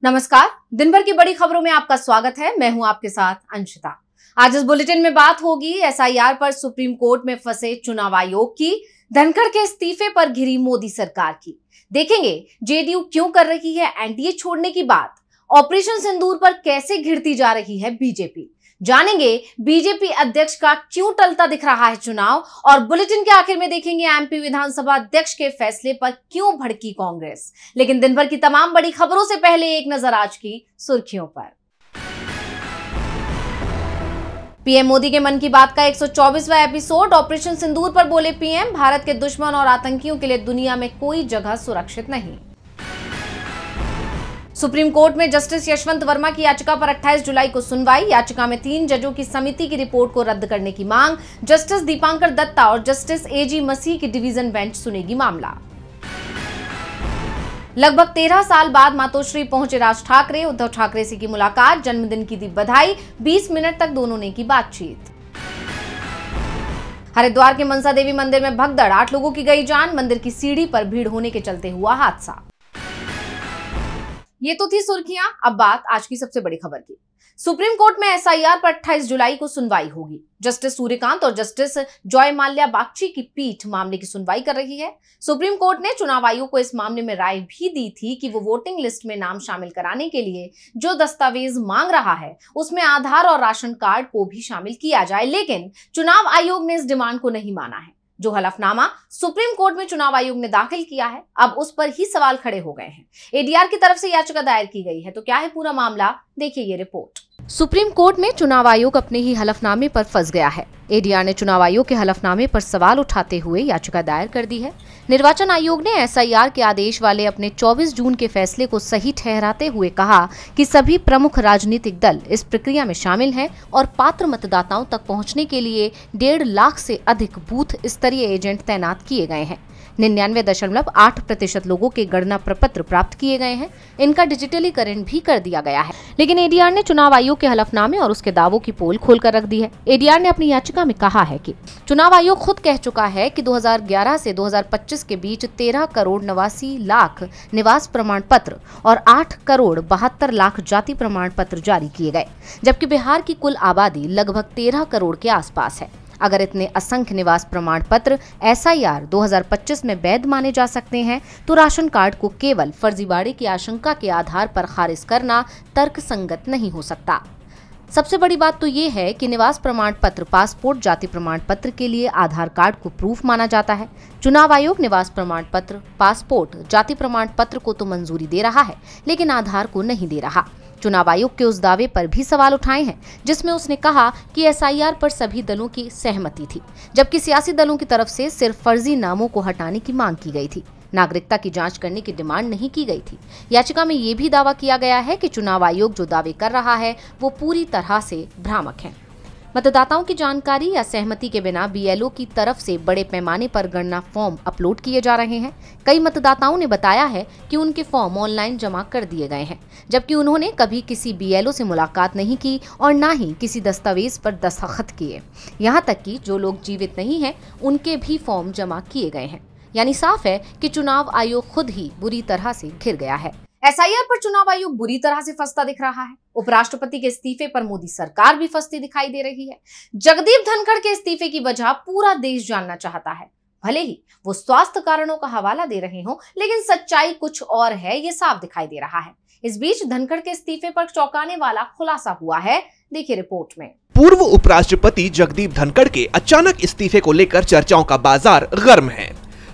नमस्कार, दिन भर की बड़ी खबरों में आपका स्वागत है। मैं हूं आपके साथ अंशिता। आज इस बुलेटिन में बात होगी एसआईआर पर सुप्रीम कोर्ट में फंसे चुनाव आयोग की, धनखड़ के इस्तीफे पर घिरी मोदी सरकार की। देखेंगे जेडीयू क्यों कर रही है एनडीए छोड़ने की बात, ऑपरेशन सिंदूर पर कैसे घिरती जा रही है बीजेपी, जानेंगे बीजेपी अध्यक्ष का क्यों टलता दिख रहा है चुनाव, और बुलेटिन के आखिर में देखेंगे एमपी विधानसभा अध्यक्ष के फैसले पर क्यों भड़की कांग्रेस। लेकिन दिन भर की तमाम बड़ी खबरों से पहले एक नजर आज की सुर्खियों पर। पीएम मोदी के मन की बात का 124वां एपिसोड। ऑपरेशन सिंदूर पर बोले पीएम, भारत के दुश्मन और आतंकियों के लिए दुनिया में कोई जगह सुरक्षित नहीं। सुप्रीम कोर्ट में जस्टिस यशवंत वर्मा की याचिका पर 28 जुलाई को सुनवाई। याचिका में 3 जजों की समिति की रिपोर्ट को रद्द करने की मांग। जस्टिस दीपांकर दत्ता और जस्टिस एजी मसीह की डिवीजन बेंच सुनेगी मामला। लगभग 13 साल बाद मातोश्री पहुंचे राज ठाकरे। उद्धव ठाकरे से की मुलाकात, जन्मदिन की दी बधाई, 20 मिनट तक दोनों ने की बातचीत। हरिद्वार के मनसा देवी मंदिर में भगदड़, 8 लोगों की गई जान। मंदिर की सीढ़ी पर भीड़ होने के चलते हुआ हादसा। ये तो थी सुर्खियां, अब बात आज की सबसे बड़ी खबर की। सुप्रीम कोर्ट में एसआईआर पर 28 जुलाई को सुनवाई होगी। जस्टिस सूर्यकांत और जस्टिस जॉय माल्या बागची की पीठ मामले की सुनवाई कर रही है। सुप्रीम कोर्ट ने चुनाव आयोग को इस मामले में राय भी दी थी कि वो वोटिंग लिस्ट में नाम शामिल कराने के लिए जो दस्तावेज मांग रहा है उसमें आधार और राशन कार्ड को भी शामिल किया जाए, लेकिन चुनाव आयोग ने इस डिमांड को नहीं माना है। जो हलफनामा सुप्रीम कोर्ट में चुनाव आयोग ने दाखिल किया है, अब उस पर ही सवाल खड़े हो गए हैं। एडीआर की तरफ से याचिका दायर की गई है, तो क्या है पूरा मामला, देखिए ये रिपोर्ट। सुप्रीम कोर्ट में चुनाव आयोग अपने ही हलफनामे पर फंस गया है। एडीआर ने चुनाव आयोग के हलफनामे पर सवाल उठाते हुए याचिका दायर कर दी है। निर्वाचन आयोग ने एसआईआर के आदेश वाले अपने 24 जून के फैसले को सही ठहराते हुए कहा कि सभी प्रमुख राजनीतिक दल इस प्रक्रिया में शामिल हैं और पात्र मतदाताओं तक पहुंचने के लिए 1.5 लाख से अधिक बूथ स्तरीय एजेंट तैनात किए गए हैं। 99.8% लोगों के गणना प्रपत्र प्राप्त किए गए हैं। इनका डिजिटलीकरण भी कर दिया गया है। लेकिन एडीआर ने चुनाव आयोग के हलफनामे और उसके दावों की पोल खोलकर रख दी है। एडीआर ने अपनी याचिका में कहा है कि चुनाव आयोग खुद कह चुका है कि 2011 से 2025 के बीच 13 करोड़ 89 लाख निवास प्रमाण पत्र और 8 करोड़ 72 लाख जाति प्रमाण पत्र जारी किए गए, जबकि बिहार की कुल आबादी लगभग 13 करोड़ के आसपास है। अगर इतने असंख्य निवास प्रमाण पत्र एसआईआर 2025 में वैध माने जा सकते हैं, तो राशन कार्ड को केवल फर्जीवाड़े की आशंका के आधार पर खारिज करना तर्कसंगत नहीं हो सकता। सबसे बड़ी बात तो ये है कि निवास प्रमाण पत्र, पासपोर्ट, जाति प्रमाण पत्र के लिए आधार कार्ड को प्रूफ माना जाता है। चुनाव आयोग निवास प्रमाण पत्र, पासपोर्ट, जाति प्रमाण पत्र को तो मंजूरी दे रहा है, लेकिन आधार को नहीं दे रहा। चुनाव आयोग के उस दावे पर भी सवाल उठाए हैं जिसमें उसने कहा कि एसआईआर पर सभी दलों की सहमति थी, जबकि सियासी दलों की तरफ से सिर्फ फर्जी नामों को हटाने की मांग की गई थी। नागरिकता की जांच करने की डिमांड नहीं की गई थी। याचिका में ये भी दावा किया गया है कि चुनाव आयोग जो दावे कर रहा है वो पूरी तरह से भ्रामक है। मतदाताओं की जानकारी या सहमति के बिना बीएलओ की तरफ से बड़े पैमाने पर गणना फॉर्म अपलोड किए जा रहे हैं। कई मतदाताओं ने बताया है कि उनके फॉर्म ऑनलाइन जमा कर दिए गए हैं, जबकि उन्होंने कभी किसी बीएलओ से मुलाकात नहीं की और न ही किसी दस्तावेज पर दस्तखत किए। यहाँ तक कि जो लोग जीवित नहीं हैं उनके भी फॉर्म जमा किए गए हैं। यानी साफ है कि चुनाव आयोग खुद ही बुरी तरह से घिर गया है। एसआईआर पर चुनाव आयोग बुरी तरह से फंसता दिख रहा है। उपराष्ट्रपति के इस्तीफे पर मोदी सरकार भी फंसती दिखाई दे रही है। जगदीप धनखड़ के इस्तीफे की वजह पूरा देश जानना चाहता है। भले ही वो स्वास्थ्य कारणों का हवाला दे रहे हों, लेकिन सच्चाई कुछ और है, ये साफ दिखाई दे रहा है। इस बीच धनखड़ के इस्तीफे पर चौंकाने वाला खुलासा हुआ है, देखिए रिपोर्ट में। पूर्व उपराष्ट्रपति जगदीप धनखड़ के अचानक इस्तीफे को लेकर चर्चाओं का बाजार गर्म है।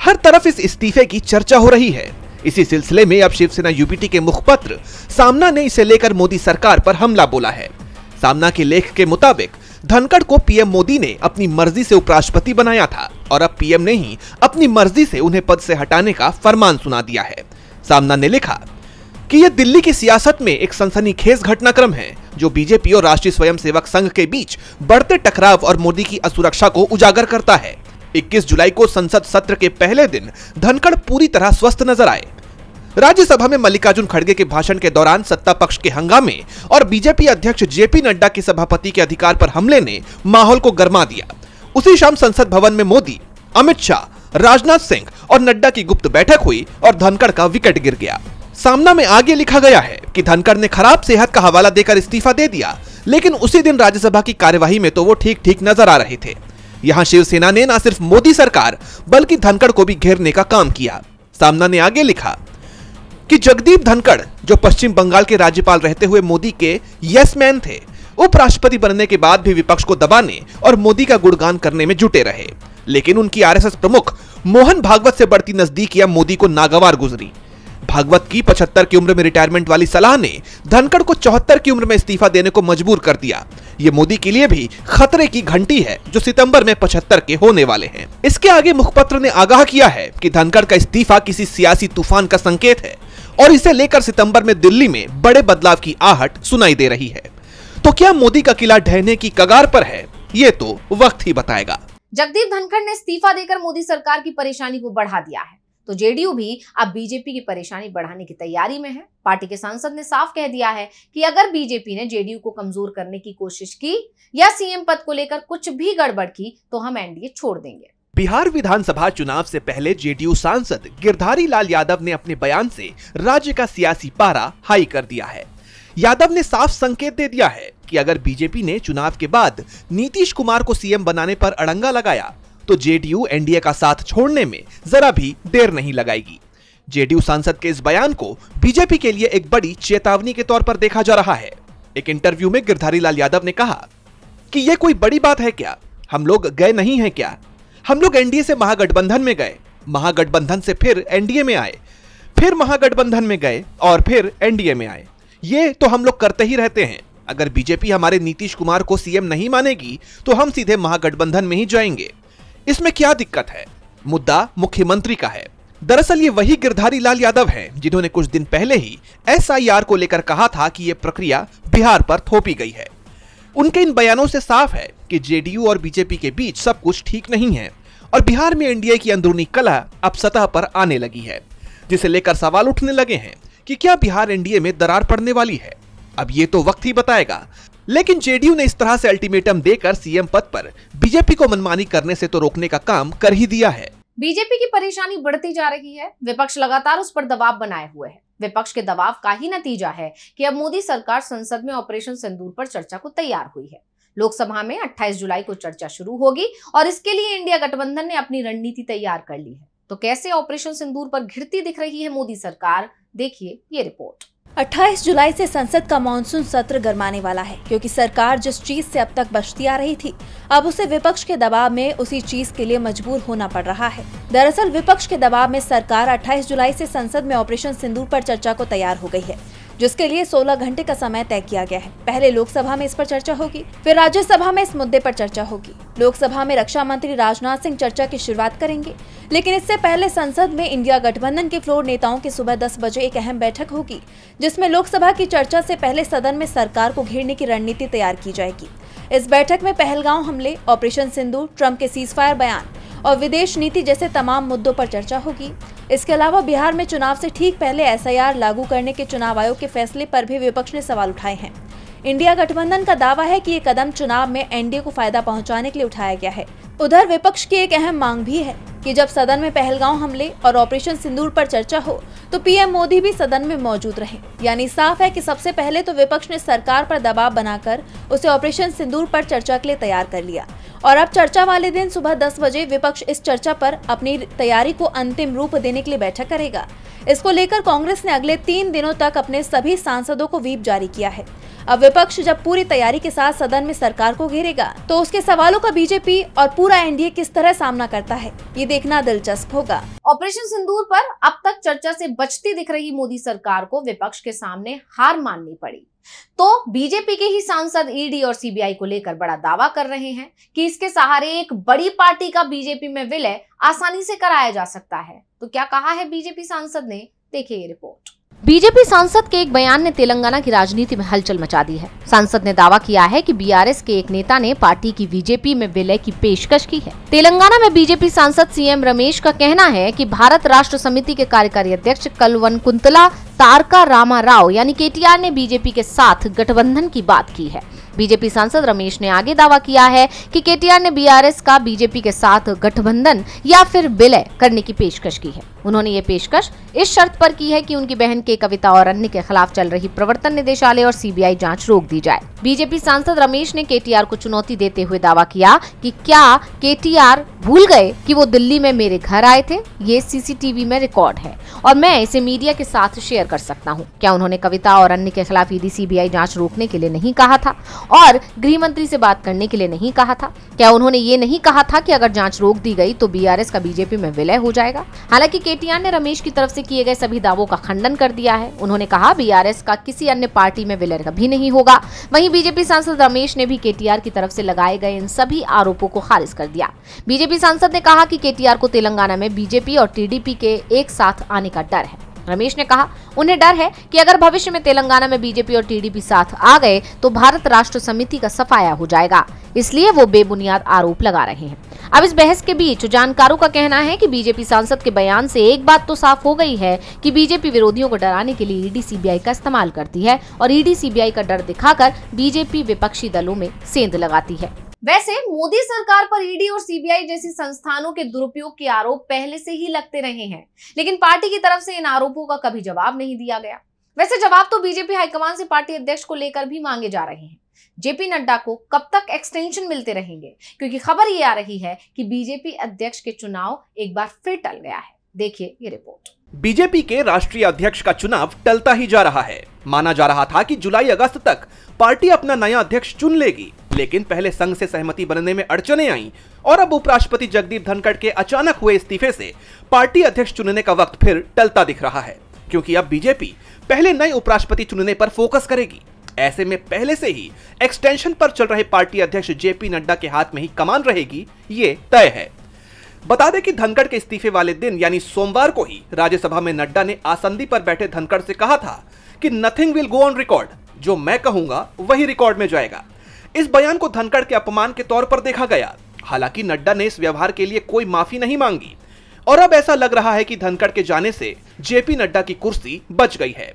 हर तरफ इस इस्तीफे की चर्चा हो रही है। इसी सिलसिले में अब शिवसेना यूबीटी के मुखपत्र सामना ने इसे लेकर मोदी सरकार पर हमला बोला है। सामना के लेख के मुताबिक धनखड़ को पीएम मोदी ने अपनी मर्जी से उपराष्ट्रपति बनाया था और अब पीएम ने ही अपनी मर्जी से उन्हें पद से हटाने का फरमान सुना दिया है। सामना ने लिखा कि यह दिल्ली की सियासत में एक सनसनीखेज घटनाक्रम है जो बीजेपी और राष्ट्रीय स्वयंसेवक संघ के बीच बढ़ते टकराव और मोदी की असुरक्षा को उजागर करता है। 21 जुलाई को संसद सत्र के पहले दिन धनखड़ पूरी तरह स्वस्थ नजर आए। राज्यसभा में मल्लिकार्जुन खड़गे के भाषण के दौरान सत्ता पक्ष के हंगामे और बीजेपी अध्यक्ष जेपी नड्डा के सभापति के अधिकार पर हमले ने माहौल को गरमा दिया। उसी शाम संसद भवन में मोदी, अमित शाह, राजनाथ सिंह और नड्डा की गुप्त बैठक हुई और धनखड़ का विकेट गिर गया। सामना में आगे लिखा गया है कि धनखड़ ने खराब सेहत का हवाला देकर इस्तीफा दे दिया, लेकिन उसी दिन राज्यसभा की कार्यवाही में तो वो ठीक ठीक नजर आ रहे थे। यहाँ शिवसेना ने न सिर्फ मोदी सरकार बल्कि धनखड़ को भी घेरने का काम किया। सामना ने आगे लिखा कि जगदीप धनखड़, जो पश्चिम बंगाल के राज्यपाल रहते हुए मोदी के यस मैन थे, उपराष्ट्रपति बनने के बाद भी विपक्ष को दबाने और मोदी का गुणगान करने में जुटे रहे, लेकिन उनकी आरएसएस प्रमुख मोहन भागवत से बढ़ती नजदीकियां मोदी को नागवार गुजरी। भागवत की 75 की उम्र में रिटायरमेंट वाली सलाह ने धनखड़ को 74 की उम्र में इस्तीफा देने को मजबूर कर दिया। ये मोदी के लिए भी खतरे की घंटी है, जो सितंबर में 75 के होने वाले हैं। इसके आगे मुखपत्र ने आगाह किया है कि धनखड़ का इस्तीफा किसी सियासी तूफान का संकेत है और इसे लेकर सितंबर में दिल्ली में बड़े बदलाव की आहट सुनाई दे रही है। तो क्या मोदी का किला ढहने की कगार पर है? ये तो वक्त ही बताएगा। जगदीप धनखड़ ने इस्तीफा देकर मोदी सरकार की परेशानी को बढ़ा दिया है, तो जेडीयू भी अब बीजेपी की परेशानी बढ़ाने की तैयारी में है। पार्टी के सांसद ने साफ कह दिया है कि अगर बीजेपी ने जेडीयू को कमजोर करने की कोशिश की या सीएम पद को लेकर कुछ भी गड़बड़ की तो हम एनडीए छोड़ देंगे। बिहार विधानसभा चुनाव से पहले जेडीयू सांसद गिरधारी लाल यादव ने अपने बयान से राज्य का सियासी पारा हाई कर दिया है। यादव ने साफ संकेत दे दिया है कि अगर बीजेपी ने चुनाव के बाद नीतीश कुमार को सीएम बनाने पर अड़ंगा लगाया तो जेडीयू एनडीए का साथ छोड़ने में जरा भी देर नहीं लगाएगी। जेडीयू सांसद के इस बयान को बीजेपी के लिए एक बड़ी चेतावनी के तौर पर देखा जा रहा है। एक इंटरव्यू में गिरधारी लाल यादव ने कहा कि यह कोई बड़ी बात है क्या? हम लोग गए नहीं हैं क्या? हम लोग एनडीए से महागठबंधन में गए, महागठबंधन से फिर एनडीए में आए, फिर महागठबंधन में गए और फिर एनडीए में आए। ये तो हम लोग करते ही रहते हैं। अगर बीजेपी हमारे नीतीश कुमार को सीएम नहीं मानेगी तो हम सीधे महागठबंधन में ही जाएंगे। इसमें क्या दिक्कत है? मुद्दा मुख्यमंत्री का है। दरअसल ये वही गिरधारी लाल यादव हैं जिन्होंने कुछ दिन पहले ही एसआईआर को लेकर कहा था कि यह प्रक्रिया बिहार पर थोपी गई है। उनके इन बयानों से साफ है कि जेडीयू और बीजेपी के बीच सब कुछ ठीक नहीं है और बिहार में एनडीए की अंदरूनी कलह अब सतह पर आने लगी है, जिसे लेकर सवाल उठने लगे हैं कि क्या बिहार एनडीए में दरार पड़ने वाली है। अब ये तो वक्त ही बताएगा, लेकिन जेडीयू ने इस तरह से अल्टीमेटम देकर सीएम पद पर बीजेपी को मनमानी करने से तो रोकने का काम कर ही दिया है। बीजेपी की परेशानी बढ़ती जा रही है। विपक्ष लगातार उस पर दबाव बनाए हुए है। विपक्ष के दबाव का ही नतीजा है कि अब मोदी सरकार संसद में ऑपरेशन सिंदूर पर चर्चा को तैयार हुई है। लोकसभा में 28 जुलाई को चर्चा शुरू होगी और इसके लिए इंडिया गठबंधन ने अपनी रणनीति तैयार कर ली है। तो कैसे ऑपरेशन सिंदूर पर घिरती दिख रही है मोदी सरकार, देखिए ये रिपोर्ट। 28 जुलाई से संसद का मानसून सत्र गरमाने वाला है, क्योंकि सरकार जिस चीज से अब तक बचती आ रही थी, अब उसे विपक्ष के दबाव में उसी चीज के लिए मजबूर होना पड़ रहा है। दरअसल विपक्ष के दबाव में सरकार 28 जुलाई से संसद में ऑपरेशन सिंदूर पर चर्चा को तैयार हो गई है, जिसके लिए 16 घंटे का समय तय किया गया है। पहले लोकसभा में इस पर चर्चा होगी, फिर राज्यसभा में इस मुद्दे पर चर्चा होगी। लोकसभा में रक्षा मंत्री राजनाथ सिंह चर्चा की शुरुआत करेंगे, लेकिन इससे पहले संसद में इंडिया गठबंधन के फ्लोर नेताओं की सुबह 10 बजे एक अहम बैठक होगी, जिसमें लोकसभा की चर्चा से पहले सदन में सरकार को घेरने की रणनीति तैयार की जाएगी। इस बैठक में पहलगांव हमले, ऑपरेशन सिंदूर, ट्रंप के सीजफायर बयान और विदेश नीति जैसे तमाम मुद्दों पर चर्चा होगी। इसके अलावा बिहार में चुनाव से ठीक पहले एसआईआर लागू करने के चुनाव आयोग के फैसले पर भी विपक्ष ने सवाल उठाए हैं। इंडिया गठबंधन का दावा है कि ये कदम चुनाव में एनडीए को फायदा पहुंचाने के लिए उठाया गया है। उधर विपक्ष की एक अहम मांग भी है कि जब सदन में पहलगांव हमले और ऑपरेशन सिंदूर पर चर्चा हो तो पीएम मोदी भी सदन में मौजूद रहे। यानी साफ है कि सबसे पहले तो विपक्ष ने सरकार पर दबाव बनाकर उसे ऑपरेशन सिंदूर पर चर्चा के लिए तैयार कर लिया और अब चर्चा वाले दिन सुबह 10 बजे विपक्ष इस चर्चा पर अपनी तैयारी को अंतिम रूप देने के लिए बैठक करेगा। इसको लेकर कांग्रेस ने अगले 3 दिनों तक अपने सभी सांसदों को व्हीप जारी किया है। अब विपक्ष जब पूरी तैयारी के साथ सदन में सरकार को घेरेगा तो उसके सवालों का बीजेपी और पूरा एनडीए किस तरह सामना करता है, ये देखना दिलचस्प होगा। ऑपरेशन सिंदूर पर अब तक चर्चा से बचती दिख रही मोदी सरकार को विपक्ष के सामने हार माननी पड़ी। तो बीजेपी के ही सांसद ईडी और सीबीआई को लेकर बड़ा दावा कर रहे हैं कि इसके सहारे एक बड़ी पार्टी का बीजेपी में विलय आसानी से कराया जा सकता है। तो क्या कहा है बीजेपी सांसद ने, देखिए ये रिपोर्ट। बीजेपी सांसद के एक बयान ने तेलंगाना की राजनीति में हलचल मचा दी है। सांसद ने दावा किया है कि बीआरएस के एक नेता ने पार्टी की बीजेपी में विलय की पेशकश की है। तेलंगाना में बीजेपी सांसद सीएम रमेश का कहना है कि भारत राष्ट्र समिति के कार्यकारी अध्यक्ष कल्वकुंतला तारका रामा राव यानी केटीआर ने बीजेपी के साथ गठबंधन की बात की है। बीजेपी सांसद रमेश ने आगे दावा किया है कि केटीआर ने बीआरएस का बीजेपी के साथ गठबंधन या फिर विलय करने की पेशकश की है। उन्होंने ये पेशकश इस शर्त पर की है कि उनकी बहन के कविता और अन्य के खिलाफ चल रही प्रवर्तन निदेशालय और सीबीआई जांच रोक दी जाए। बीजेपी सांसद रमेश ने केटीआर को चुनौती देते हुए दावा किया कि क्या केटीआर भूल गए कि वो दिल्ली में मेरे घर आए थे? ये सीसीटीवी में रिकॉर्ड है और मैं इसे मीडिया के साथ शेयर कर सकता हूँ। क्या उन्होंने कविता और अन्य के खिलाफ ईडी सीबीआई जांच रोकने के लिए नहीं कहा था और गृह मंत्री से बात करने के लिए नहीं कहा था? क्या उन्होंने ये नहीं कहा था कि अगर जांच रोक दी गई तो बीआरएस का बीजेपी में विलय हो जाएगा? हालांकि केटीआर ने रमेश की तरफ से किए गए सभी दावों का खंडन कर दिया है। उन्होंने कहा बीआरएस का किसी अन्य पार्टी में विलय कभी नहीं होगा। वहीं बीजेपी सांसद रमेश ने भी केटीआर की तरफ से लगाए गए इन सभी आरोपों को खारिज कर दिया। बीजेपी सांसद ने कहा कि केटीआर को तेलंगाना में बीजेपी और टीडीपी के एक साथ आने का डर है। रमेश ने कहा उन्हें डर है कि अगर भविष्य में तेलंगाना में बीजेपी और टीडीपी साथ आ गए तो भारत राष्ट्र समिति का सफाया हो जाएगा, इसलिए वो बेबुनियाद आरोप लगा रहे हैं। अब इस बहस के बीच जानकारों का कहना है कि बीजेपी सांसद के बयान से एक बात तो साफ हो गई है कि बीजेपी विरोधियों को डराने के लिए ईडी सीबीआई का इस्तेमाल करती है और ईडी सीबीआई का डर दिखाकर बीजेपी विपक्षी दलों में सेंध लगाती है। वैसे मोदी सरकार पर ईडी और सीबीआई जैसी संस्थानों के दुरुपयोग के आरोप पहले से ही लगते रहे हैं, लेकिन पार्टी की तरफ से इन आरोपों का कभी जवाब नहीं दिया गया। वैसे जवाब तो बीजेपी हाईकमान से पार्टी अध्यक्ष को लेकर भी मांगे जा रहे हैं। जेपी नड्डा को कब तक एक्सटेंशन मिलते रहेंगे, क्योंकि खबर ये आ रही है कि बीजेपी अध्यक्ष के चुनाव एक बार फिर टल गया है। देखिए ये रिपोर्ट। बीजेपी के राष्ट्रीय अध्यक्ष का चुनाव टलता ही जा रहा है। माना जा रहा था कि जुलाई अगस्त तक पार्टी अपना नया अध्यक्ष चुन लेगी, लेकिन पहले संघ से सहमति बनने में अड़चने आईं और अब उपराष्ट्रपति जगदीप धनखड़ के अचानक हुए इस्तीफे से पार्टी अध्यक्ष चुनने का वक्त फिर टलता दिख रहा है, क्योंकि अब बीजेपी पहले नए उपराष्ट्रपति चुनने पर फोकस करेगी। ऐसे में पहले से ही एक्सटेंशन पर चल रहे पार्टी अध्यक्ष जेपी नड्डा के हाथ में ही कमान रहेगी, ये तय है। बता दें कि धनखड़ के इस्तीफे वाले दिन यानी सोमवार को ही राज्यसभा में नड्डा ने आसंदी पर बैठे धनखड़ से कहा था कि nothing will go on record, जो मैं कहूंगा वही रिकॉर्ड में जाएगा। इस बयान को धनखड़ के अपमान के तौर पर देखा गया। हालांकि नड्डा ने इस व्यवहार के लिए कोई माफी नहीं मांगी और अब ऐसा लग रहा है कि धनखड़ के जाने से जेपी नड्डा की कुर्सी बच गई है।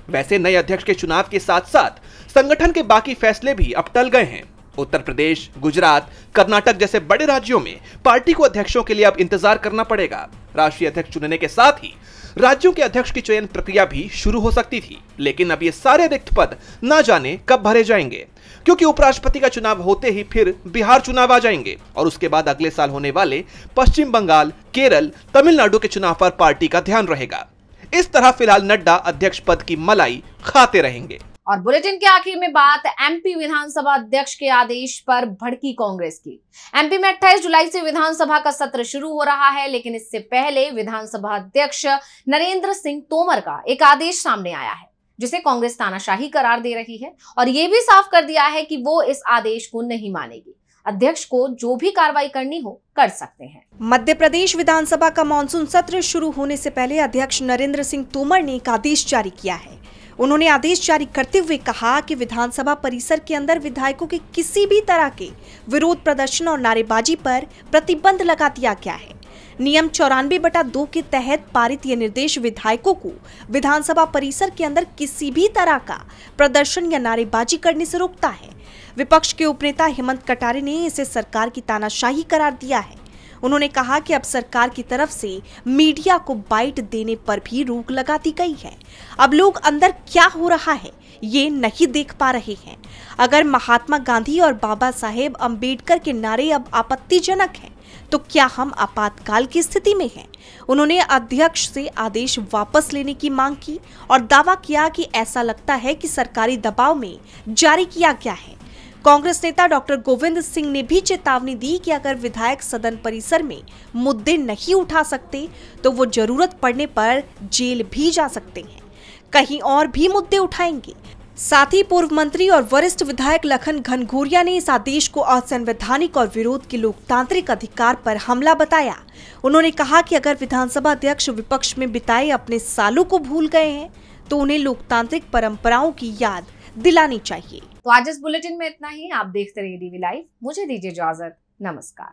वैसे नए अध्यक्ष के चुनाव के साथ साथ संगठन के बाकी फैसले भी अब टल गए हैं। उत्तर प्रदेश, गुजरात, कर्नाटक जैसे बड़े राज्यों में पार्टी को अध्यक्षों के लिए अब इंतजार करना पड़ेगा। राष्ट्रीय अध्यक्ष चुनने के साथ ही राज्यों के अध्यक्ष की चयन प्रक्रिया भी शुरू हो सकती थी, लेकिन अब ये सारे रिक्त पद न जाने कब भरे जाएंगे, क्योंकि उपराष्ट्रपति का चुनाव होते ही फिर बिहार चुनाव आ जाएंगे और उसके बाद अगले साल होने वाले पश्चिम बंगाल, केरल, तमिलनाडु के चुनाव पर पार्टी का ध्यान रहेगा। इस तरह फिलहाल नड्डा अध्यक्ष पद की मलाई खाते रहेंगे। और बुलेटिन के आखिर में बात एमपी विधानसभा अध्यक्ष के आदेश पर भड़की कांग्रेस की। एमपी में 28 जुलाई से विधानसभा का सत्र शुरू हो रहा है, लेकिन इससे पहले विधानसभा अध्यक्ष नरेंद्र सिंह तोमर का एक आदेश सामने आया है, जिसे कांग्रेस तानाशाही करार दे रही है और ये भी साफ कर दिया है कि वो इस आदेश को नहीं मानेगी। अध्यक्ष को जो भी कार्रवाई करनी हो कर सकते हैं। मध्य प्रदेश विधानसभा का मानसून सत्र शुरू होने से पहले अध्यक्ष नरेंद्र सिंह तोमर ने एक आदेश जारी किया है। उन्होंने आदेश जारी करते हुए कहा कि विधानसभा परिसर के अंदर विधायकों के किसी भी तरह के विरोध प्रदर्शन और नारेबाजी पर प्रतिबंध लगा दिया गया है। नियम 94/2 के तहत पारित ये निर्देश विधायकों को विधानसभा परिसर के अंदर किसी भी तरह का प्रदर्शन या नारेबाजी करने से रोकता है। विपक्ष के उपनेता हेमंत कटारे ने इसे सरकार की तानाशाही करार दिया है। उन्होंने कहा कि अब सरकार की तरफ से मीडिया को बाइट देने पर भी रोक लगा दी गई है। अब लोग अंदर क्या हो रहा है ये नहीं देख पा रहे हैं। अगर महात्मा गांधी और बाबा साहेब अंबेडकर के नारे अब आपत्तिजनक हैं, तो क्या हम आपातकाल की स्थिति में हैं? उन्होंने अध्यक्ष से आदेश वापस लेने की मांग की और दावा किया कि ऐसा लगता है कि सरकारी दबाव में जारी किया गया है। कांग्रेस नेता डॉक्टर गोविंद सिंह ने भी चेतावनी दी कि अगर विधायक सदन परिसर में मुद्दे नहीं उठा सकते तो वो जरूरत पड़ने पर जेल भी जा सकते हैं, कहीं और भी मुद्दे उठाएंगे। साथ ही पूर्व मंत्री और वरिष्ठ विधायक लखन घनघोरिया ने इस आदेश को असंवैधानिक और विरोध के लोकतांत्रिक अधिकार पर हमला बताया। उन्होंने कहा कि अगर विधानसभा अध्यक्ष विपक्ष में बिताए अपने सालों को भूल गए हैं तो उन्हें लोकतांत्रिक परंपराओं की याद दिलानी चाहिए। तो आज इस बुलेटिन में इतना ही। आप देखते रहिए डीवी लाइव। मुझे दीजिए इजाजत। नमस्कार।